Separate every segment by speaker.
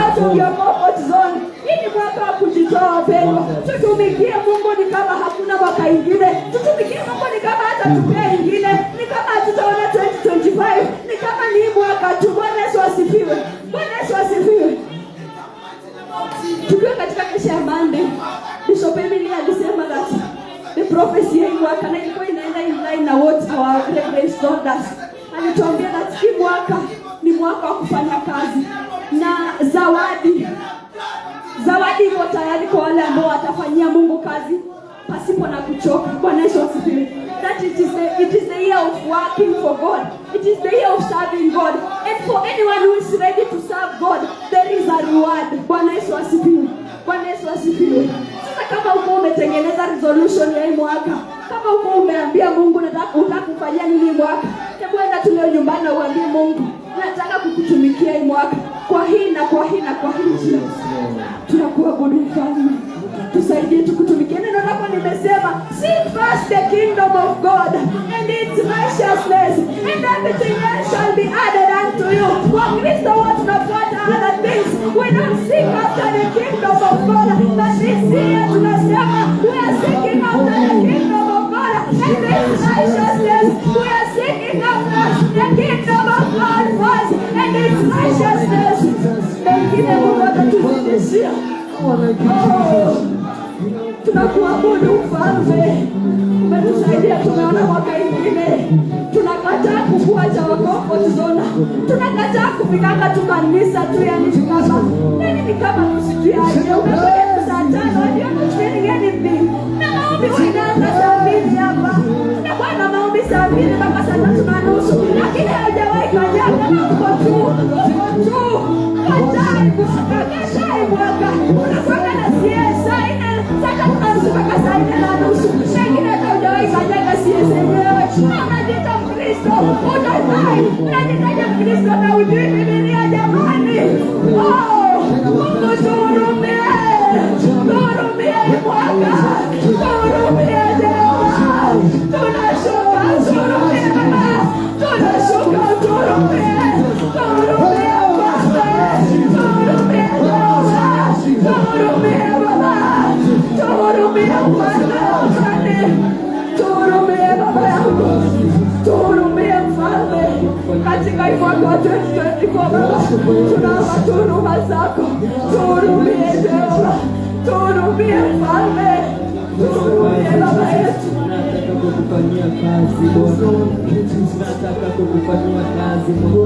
Speaker 1: out of your comfort zone. Hii ni mwaka wa kujitoa wapendwa. Tutumikie Mungu ni kama hakuna mwaka ingine. Tutumikie Mungu ni kama hata tupea ingine. Ni kama tutaona 2025. Ni kama ni mwaka tu. Bwana Yesu asifiwe. Bwana Yesu asifiwe. Tukiwa katika kesha ya Monday, Bishop Emily alisema that the prophecy ya mwaka na ilikuwa inaenda in line na what our reverend told us. Alituambia that hii mwaka ni mwaka wa kufanya kazi na zawadi iko tayari kwa wale ambao watafanyia Mungu kazi pasipo na kuchoka. Bwana Yesu asifiwe. That it is the year of working for God. It is the year of serving God. And for anyone who is ready to serve God, there is a reward. Bwana Yesu asifiwe. Bwana Yesu asifiwe. Sasa kama uko umetengeneza resolution ya hii mwaka, kama uko umeambia Mungu nataka kufanyia nini mwaka, hebu enda tu leo nyumbani na uambie Mungu, nataka kukutumikia hii mwaka kwa hii na kwa hii na kwa hii. Tunakuabudu Mfalme. Tusaidie tukutumikie. Neno lako limesema, seek first the kingdom of God and its righteousness, and everything else shall be added unto you. Kwa Kristo watu tunafuata other things. We don't seek after the kingdom of God, but this year tunasema we are seeking after the kingdom of God and its righteousness. We are seeking after the kingdom of God first and its righteousness. Mengine Mungu atatuzidishia. Tunakuabudu Mfalme. Umetusaidia, tumeona mwaka ingine. Tunakataa kukuacha comfort zone. Tunakataa kupigana tu kanisa tu yani kama ni kama tusijuaje. Umekuja saa 5 hadi unafanya anything. Na maombi wanaanza saa 2 hapa. Na Bwana maombi saa 2 mpaka saa 3:30. Lakini haijawahi kanyaga na uko tu. Katai kushikakai mwaka. Unafanya na siasa ina sasa tunasuka saa 4:30. Shangine haujawahi kanyaga siasa wewe. Unajiita Mkristo, unadai. Unajiita Mkristo na ujui Biblia jamani. Mungu tuhurumie. Tuhurumie mwaka. Tuhurumie Jehova. Tunashuka tuhurumie Baba. Tunashuka tuhurumie. Tuhurumie Baba. Tuhurumie Jehova. Tuhurumie Baba. Tuhurumie Mfalme. Tuhurumie Baba yangu. Tuhurumie Mfalme. Katika mwaka wa 2024 Baba, tunaomba huruma zako. Tuhurumie Jehova. Tuhurumie Mfalme. Tuhurumie Baba yetu.
Speaker 2: Nataka kukufanyia kazi Bwana. Nataka kukufanyia kazi Mungu.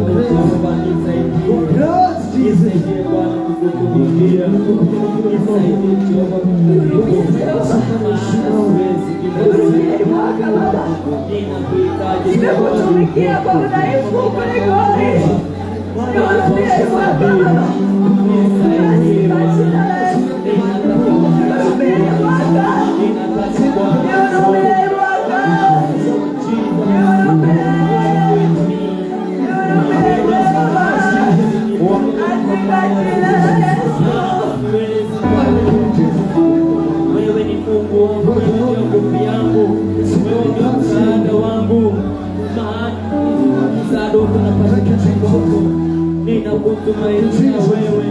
Speaker 2: Nisaidie Bwana kukutumikia. Nisaidie Jehova kukutumikia.
Speaker 1: Tuhurumie mwaka Baba. Nimekutumikia kwa udhaifu kulikoni. Tuhurumie mwaka Baba. Tuhurumie mwaka. Tuhurumie mwaka.
Speaker 2: Wewe ni Mungu wangu, wewe ni nguvu yangu, wewe ni msaada wangu. Msaada unapata kwako. Ninakutumainia wewe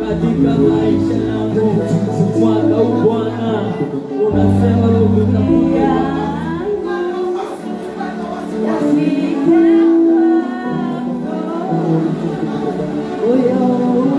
Speaker 2: katika maisha yangu. Mwaka huu Bwana unasema utakuja.
Speaker 1: Oh,